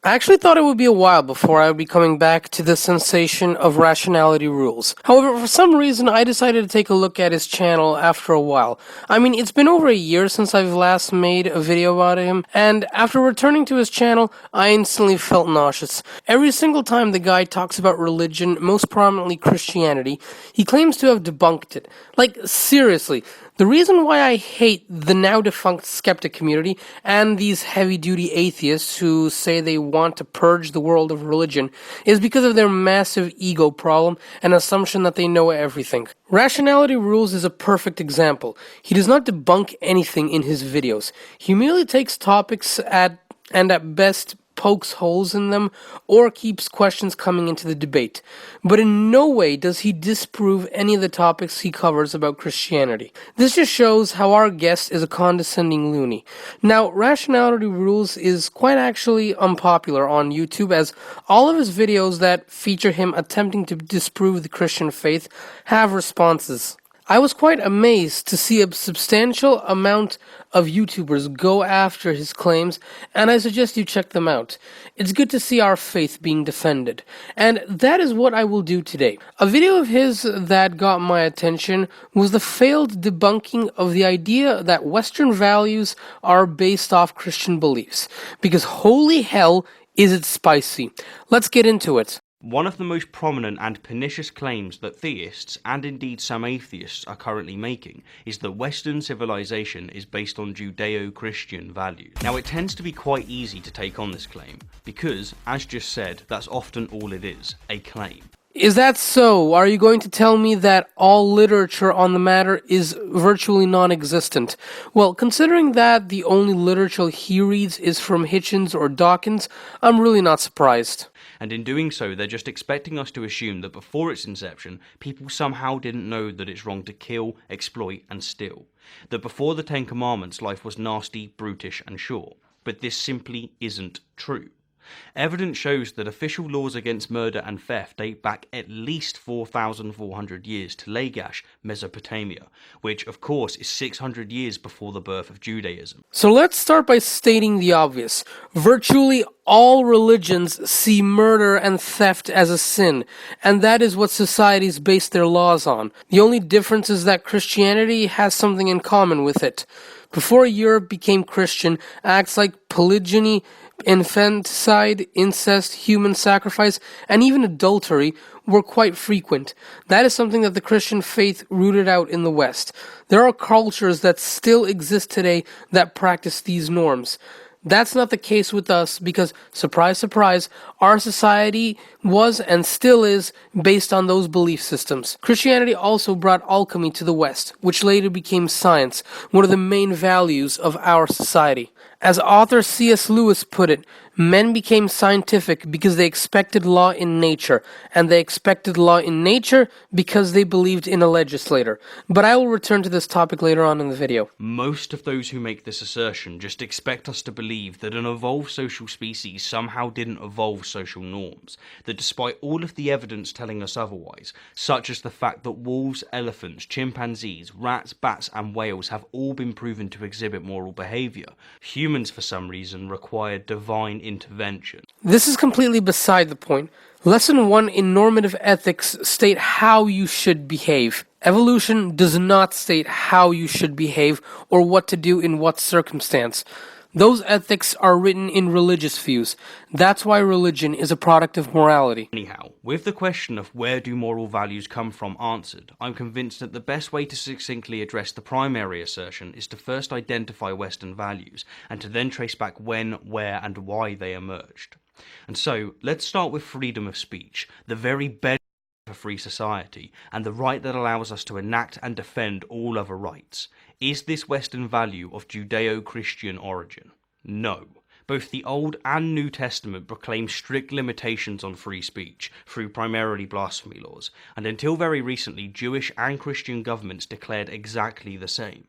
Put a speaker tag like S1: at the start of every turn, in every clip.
S1: I actually thought it would be a while before I would be coming back to the sensation of rationality rules. However, for some reason, I decided to take a look at his channel after a while. I mean, it's been over a year since I've last made a video about him, and after returning to his channel, I instantly felt nauseous. Every single time the guy talks about religion, most prominently Christianity, he claims to have debunked it. Like, seriously. The reason why I hate the now defunct skeptic community and these heavy duty atheists who say they want to purge the world of religion is because of their massive ego problem and assumption that they know everything. Rationality Rules is a perfect example. He does not debunk anything in his videos. He merely takes topics and at best pokes holes in them or keeps questions coming into the debate. But in no way does he disprove any of the topics he covers about Christianity. This just shows how our guest is a condescending loony. Now, Rationality Rules is quite actually unpopular on YouTube, as all of his videos that feature him attempting to disprove the Christian faith have responses. I was quite amazed to see a substantial amount of YouTubers go after his claims, and I suggest you check them out. It's good to see our faith being defended, and that is what I will do today. A video of his that got my attention was the failed debunking of the idea that Western values are based off Christian beliefs, because holy hell is it spicy. Let's get into it.
S2: One of the most prominent and pernicious claims that theists, and indeed some atheists, are currently making is that Western civilization is based on Judeo-Christian values. Now, it tends to be quite easy to take on this claim, because, as just said, that's often all it is, a claim.
S1: Is that so? Are you going to tell me that all literature on the matter is virtually non-existent? Well, considering that the only literature he reads is from Hitchens or Dawkins, I'm really not surprised.
S2: And in doing so, they're just expecting us to assume that before its inception, people somehow didn't know that it's wrong to kill, exploit, and steal. That before the Ten Commandments, life was nasty, brutish, and short. But this simply isn't true. Evidence shows that official laws against murder and theft date back at least 4,400 years to Lagash, Mesopotamia, which of course is 600 years before the birth of Judaism.
S1: So let's start by stating the obvious. Virtually all religions see murder and theft as a sin, and that is what societies base their laws on. The only difference is that Christianity has something in common with it. Before Europe became Christian, acts like polygyny, infanticide, incest, human sacrifice, and even adultery were quite frequent. That is something that the Christian faith rooted out in the West. There are cultures that still exist today that practice these norms. That's not the case with us because, surprise, surprise, our society was and still is based on those belief systems. Christianity also brought alchemy to the West, which later became science, one of the main values of our society. As author C.S. Lewis put it, men became scientific because they expected law in nature, and they expected law in nature because they believed in a legislator. But I will return to this topic later on in the video.
S2: Most of those who make this assertion just expect us to believe that an evolved social species somehow didn't evolve social norms, that despite all of the evidence telling us otherwise, such as the fact that wolves, elephants, chimpanzees, rats, bats and whales have all been proven to exhibit moral behaviour, humans for some reason require divine intervention.
S1: This is completely beside the point. Lesson 1 in normative ethics state how you should behave. Evolution does not state how you should behave or what to do in what circumstance. Those ethics are written in religious views. That's why religion is a product of morality.
S2: Anyhow, with the question of where do moral values come from answered, I'm convinced that the best way to succinctly address the primary assertion is to first identify Western values, and to then trace back when, where, and why they emerged. And so, let's start with freedom of speech, the very bedrock of a free society, and the right that allows us to enact and defend all other rights. Is this Western value of Judeo-Christian origin? No. Both the Old and New Testament proclaim strict limitations on free speech through primarily blasphemy laws, and until very recently Jewish and Christian governments declared exactly the same.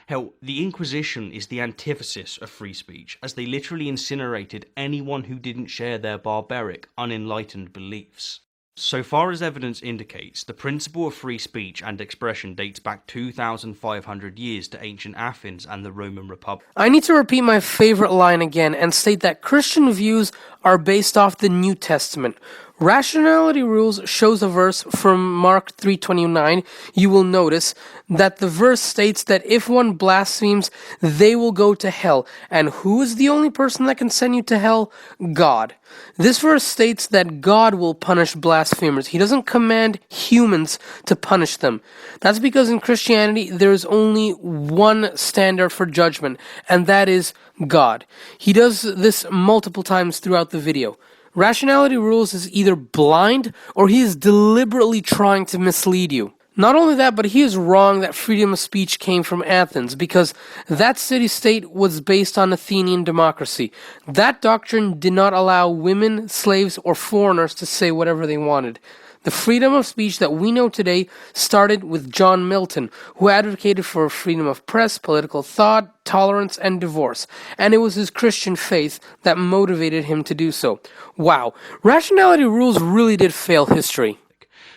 S2: Hell, the Inquisition is the antithesis of free speech, as they literally incinerated anyone who didn't share their barbaric, unenlightened beliefs. So far as evidence indicates, the principle of free speech and expression dates back 2,500 years to ancient Athens and the Roman Republic.
S1: I need to repeat my favorite line again and state that Christian views are based off the New Testament. Rationality Rules shows a verse from Mark 3:29. You will notice that the verse states that if one blasphemes, they will go to hell. And who is the only person that can send you to hell? God. This verse states that God will punish blasphemers. He doesn't command humans to punish them. That's because in Christianity, there is only one standard for judgment, and that is God. He does this multiple times throughout the video. Rationality Rules is either blind or he is deliberately trying to mislead you. Not only that, but he is wrong that freedom of speech came from Athens, because that city-state was based on Athenian Democracy. That doctrine did not allow women, slaves, or foreigners to say whatever they wanted. The freedom of speech that we know today started with John Milton, who advocated for freedom of press, political thought, tolerance, and divorce. And it was his Christian faith that motivated him to do so. Wow, Rationality Rules really did fail history.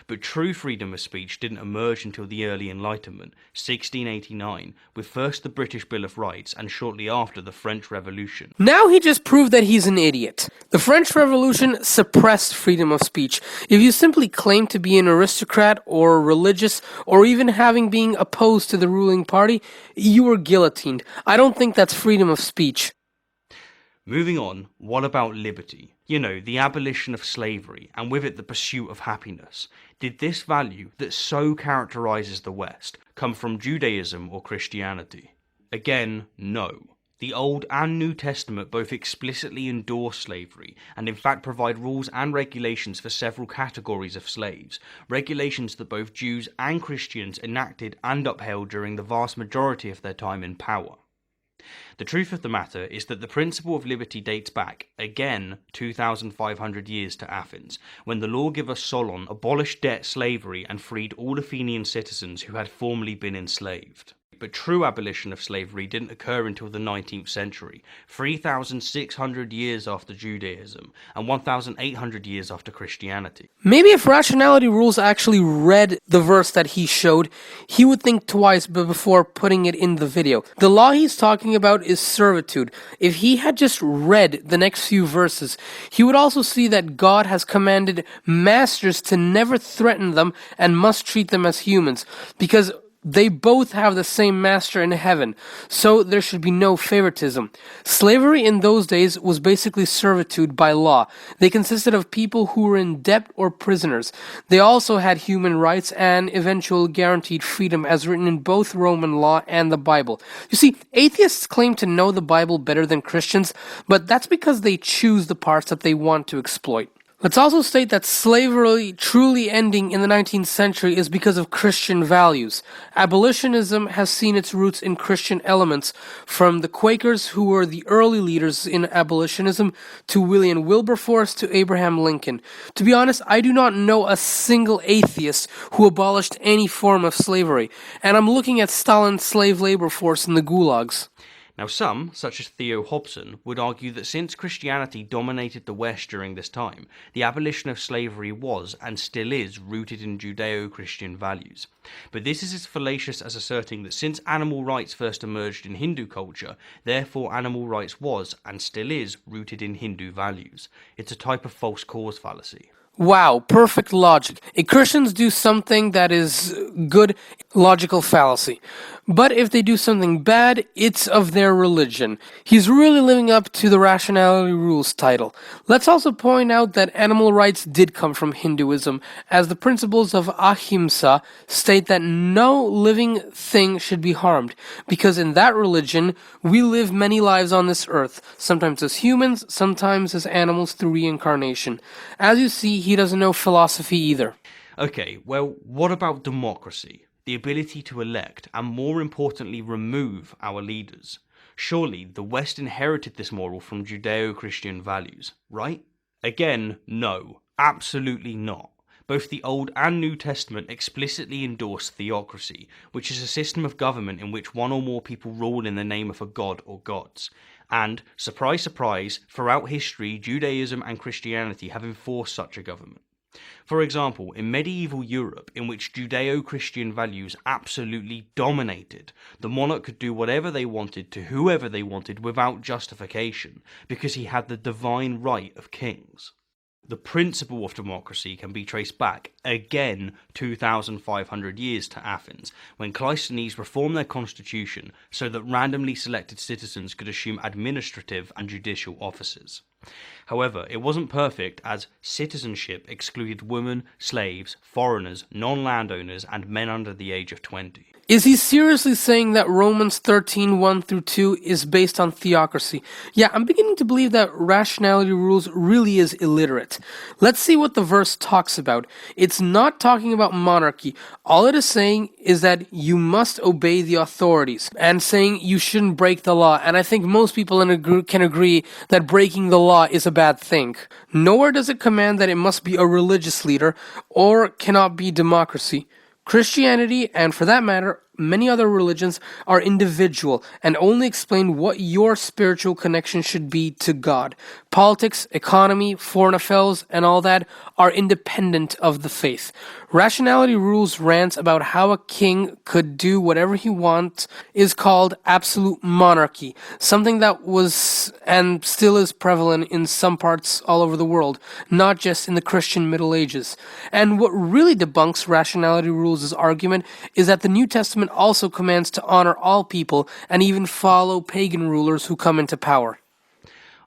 S2: But true freedom of speech didn't emerge until the early Enlightenment, 1689, with first the British Bill of Rights and shortly after the French Revolution.
S1: Now he just proved that he's an idiot. The French Revolution suppressed freedom of speech. If you simply claim to be an aristocrat or religious or even having been opposed to the ruling party, you were guillotined. I don't think that's freedom of speech.
S2: Moving on, what about liberty? You know, the abolition of slavery, and with it the pursuit of happiness. Did this value that so characterizes the West come from Judaism or Christianity? Again, no. The Old and New Testament both explicitly endorse slavery, and in fact provide rules and regulations for several categories of slaves, regulations that both Jews and Christians enacted and upheld during the vast majority of their time in power. The truth of the matter is that the principle of liberty dates back, again, 2,500 years to Athens, when the lawgiver Solon abolished debt slavery and freed all Athenian citizens who had formerly been enslaved. But true abolition of slavery didn't occur until the 19th century, 3,600 years after Judaism, and 1,800 years after Christianity.
S1: Maybe if Rationality Rules actually read the verse that he showed, he would think twice before putting it in the video. The law he's talking about is servitude. If he had just read the next few verses, he would also see that God has commanded masters to never threaten them and must treat them as humans, because they both have the same master in heaven, so there should be no favoritism. Slavery in those days was basically servitude by law. They consisted of people who were in debt or prisoners. They also had human rights and eventual guaranteed freedom as written in both Roman law and the Bible. You see, atheists claim to know the Bible better than Christians, but that's because they choose the parts that they want to exploit. Let's also state that slavery truly ending in the 19th century is because of Christian values. Abolitionism has seen its roots in Christian elements, from the Quakers, who were the early leaders in abolitionism, to William Wilberforce to Abraham Lincoln. To be honest, I do not know a single atheist who abolished any form of slavery, and I'm looking at Stalin's slave labor force in the gulags.
S2: Now some, such as Theo Hobson, would argue that since Christianity dominated the West during this time, the abolition of slavery was, and still is, rooted in Judeo-Christian values. But this is as fallacious as asserting that since animal rights first emerged in Hindu culture, therefore animal rights was, and still is, rooted in Hindu values. It's a type of false cause fallacy.
S1: Wow, perfect logic. If Christians do something that is good, logical fallacy. But if they do something bad, it's of their religion. He's really living up to the Rationality Rules title. Let's also point out that animal rights did come from Hinduism, as the principles of Ahimsa state that no living thing should be harmed, because in that religion, we live many lives on this earth, sometimes as humans, sometimes as animals through reincarnation. As you see, he doesn't know philosophy either.
S2: Okay, well, what about democracy? The ability to elect, and more importantly, remove our leaders. Surely, the West inherited this moral from Judeo-Christian values, right? Again, no. Absolutely not. Both the Old and New Testament explicitly endorse theocracy, which is a system of government in which one or more people rule in the name of a god or gods. And, surprise surprise, throughout history, Judaism and Christianity have enforced such a government. For example, in medieval Europe, in which Judeo-Christian values absolutely dominated, the monarch could do whatever they wanted to whoever they wanted without justification, because he had the divine right of kings. The principle of democracy can be traced back, again, 2,500 years to Athens, when Cleisthenes reformed their constitution so that randomly selected citizens could assume administrative and judicial offices. However, it wasn't perfect, as citizenship excluded women, slaves, foreigners, non-landowners, and men under the age of 20.
S1: Is he seriously saying that Romans 13:1-2 is based on theocracy? Yeah, I'm beginning to believe that rationality rules really is illiterate. Let's see what the verse talks about. It's not talking about monarchy. All it is saying is that you must obey the authorities, and saying you shouldn't break the law, and I think most people can agree that breaking the law is a bad thing. Nowhere does it command that it must be a religious leader, or cannot be democracy. Christianity, and for that matter, many other religions, are individual and only explain what your spiritual connection should be to God. Politics, economy, foreign affairs, and all that are independent of the faith. Rationality rules rants about how a king could do whatever he wants is called absolute monarchy, something that was and still is prevalent in some parts all over the world, not just in the Christian Middle Ages. And what really debunks rationality rules' argument is that the New Testament also commands to honor all people and even follow pagan rulers who come into power.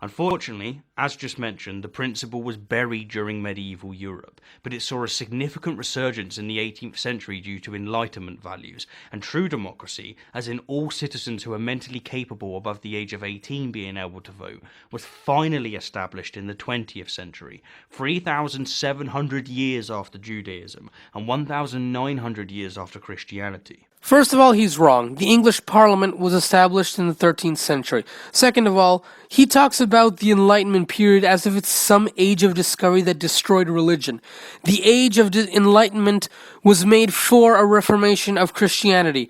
S2: Unfortunately, as just mentioned, the principle was buried during medieval Europe, but it saw a significant resurgence in the 18th century due to Enlightenment values, and true democracy, as in all citizens who are mentally capable above the age of 18 being able to vote, was finally established in the 20th century, 3,700 years after Judaism, and 1,900 years after Christianity.
S1: First of all, he's wrong. The English Parliament was established in the 13th century. Second of all, he talks about the Enlightenment period as if it's some age of discovery that destroyed religion. The age of Enlightenment was made for a reformation of Christianity.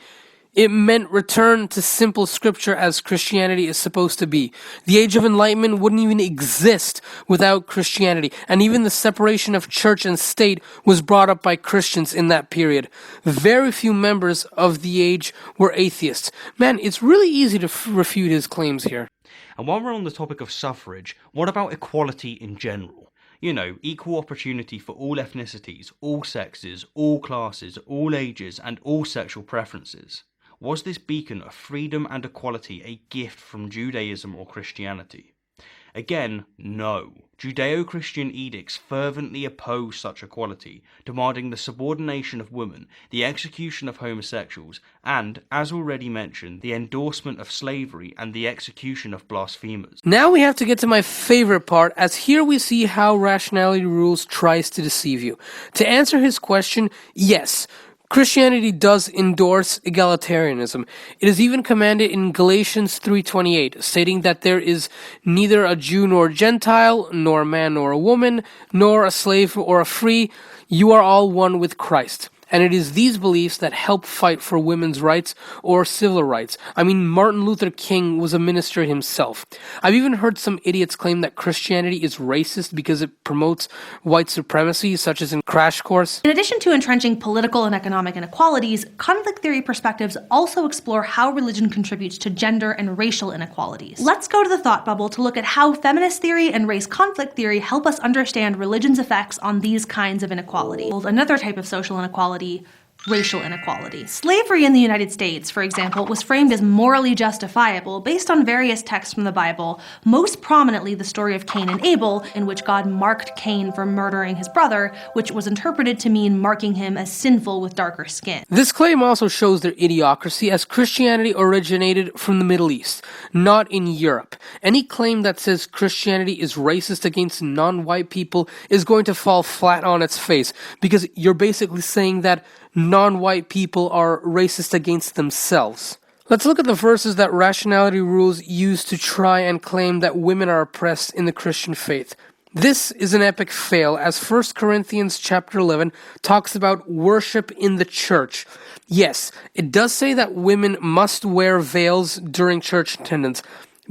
S1: It meant return to simple scripture as Christianity is supposed to be. The Age of Enlightenment wouldn't even exist without Christianity, and even the separation of church and state was brought up by Christians in that period. Very few members of the age were atheists. Man, it's really easy to refute his claims here.
S2: And while we're on the topic of suffrage, what about equality in general? You know, equal opportunity for all ethnicities, all sexes, all classes, all ages, and all sexual preferences. Was this beacon of freedom and equality a gift from Judaism or Christianity? Again, no. Judeo-Christian edicts fervently oppose such equality, demanding the subordination of women, the execution of homosexuals, and, as already mentioned, the endorsement of slavery and the execution of blasphemers.
S1: Now we have to get to my favorite part, as here we see how rationality rules tries to deceive you. To answer his question, yes, Christianity does endorse egalitarianism. It is even commanded in Galatians 3:28, stating that there is neither a Jew nor a Gentile, nor a man nor a woman, nor a slave or a free. You are all one with Christ. And it is these beliefs that help fight for women's rights or civil rights. I mean, Martin Luther King was a minister himself. I've even heard some idiots claim that Christianity is racist because it promotes white supremacy, such as in Crash Course.
S3: In addition to entrenching political and economic inequalities, conflict theory perspectives also explore how religion contributes to gender and racial inequalities. Let's go to the thought bubble to look at how feminist theory and race conflict theory help us understand religion's effects on these kinds of inequality. Another type of social inequality, racial inequality. Slavery in the United States, for example, was framed as morally justifiable based on various texts from the Bible, most prominently the story of Cain and Abel, in which God marked Cain for murdering his brother, which was interpreted to mean marking him as sinful with darker skin.
S1: This claim also shows their idiocracy, as Christianity originated from the Middle East, not in Europe. Any claim that says Christianity is racist against non-white people is going to fall flat on its face, because you're basically saying that non-white people are racist against themselves. Let's look at the verses that rationality rules use to try and claim that women are oppressed in the Christian faith. This is an epic fail, as 1 Corinthians chapter 11 talks about worship in the church. Yes, it does say that women must wear veils during church attendance,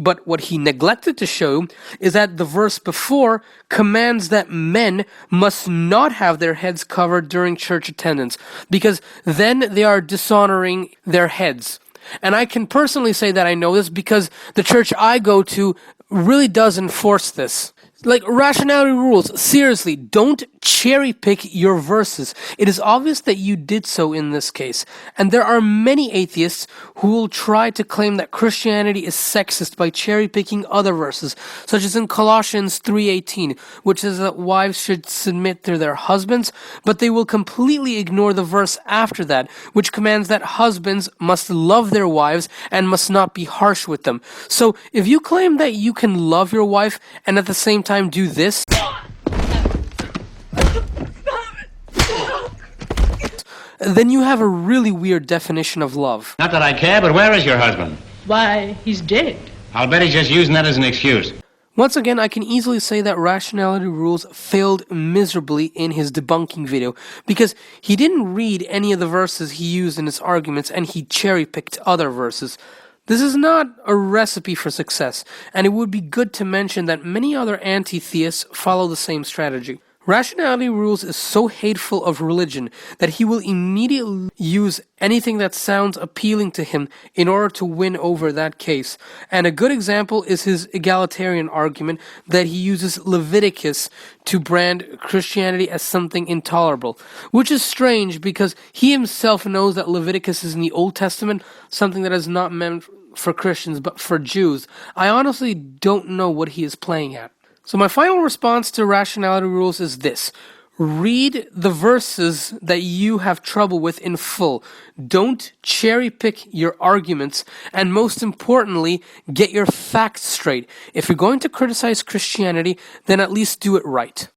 S1: But what he neglected to show is that the verse before commands that men must not have their heads covered during church attendance, because then they are dishonoring their heads. And I can personally say that I know this because the church I go to really does enforce this. Like, rationality rules, seriously, don't cherry pick your verses. It is obvious that you did so in this case. And there are many atheists who will try to claim that Christianity is sexist by cherry picking other verses, such as in Colossians 3:18, which says that wives should submit to their husbands, but they will completely ignore the verse after that, which commands that husbands must love their wives and must not be harsh with them. So if you claim that you can love your wife and at the same time do this, then you have a really weird definition of love.
S4: Not that I care, but where is your husband?
S5: Why, he's dead.
S4: I'll bet he's just using that as an excuse.
S1: Once again, I can easily say that Rationality Rules failed miserably in his debunking video because he didn't read any of the verses he used in his arguments and he cherry-picked other verses. This is not a recipe for success, and it would be good to mention that many other anti-theists follow the same strategy. Rationality Rules is so hateful of religion that he will immediately use anything that sounds appealing to him in order to win over that case. And a good example is his egalitarian argument that he uses Leviticus to brand Christianity as something intolerable, which is strange because he himself knows that Leviticus is in the Old Testament, something that is not meant for Christians but for Jews. I honestly don't know what he is playing at. So my final response to Rationality Rules is this. Read the verses that you have trouble with in full. Don't cherry pick your arguments, and most importantly, get your facts straight. If you're going to criticize Christianity, then at least do it right.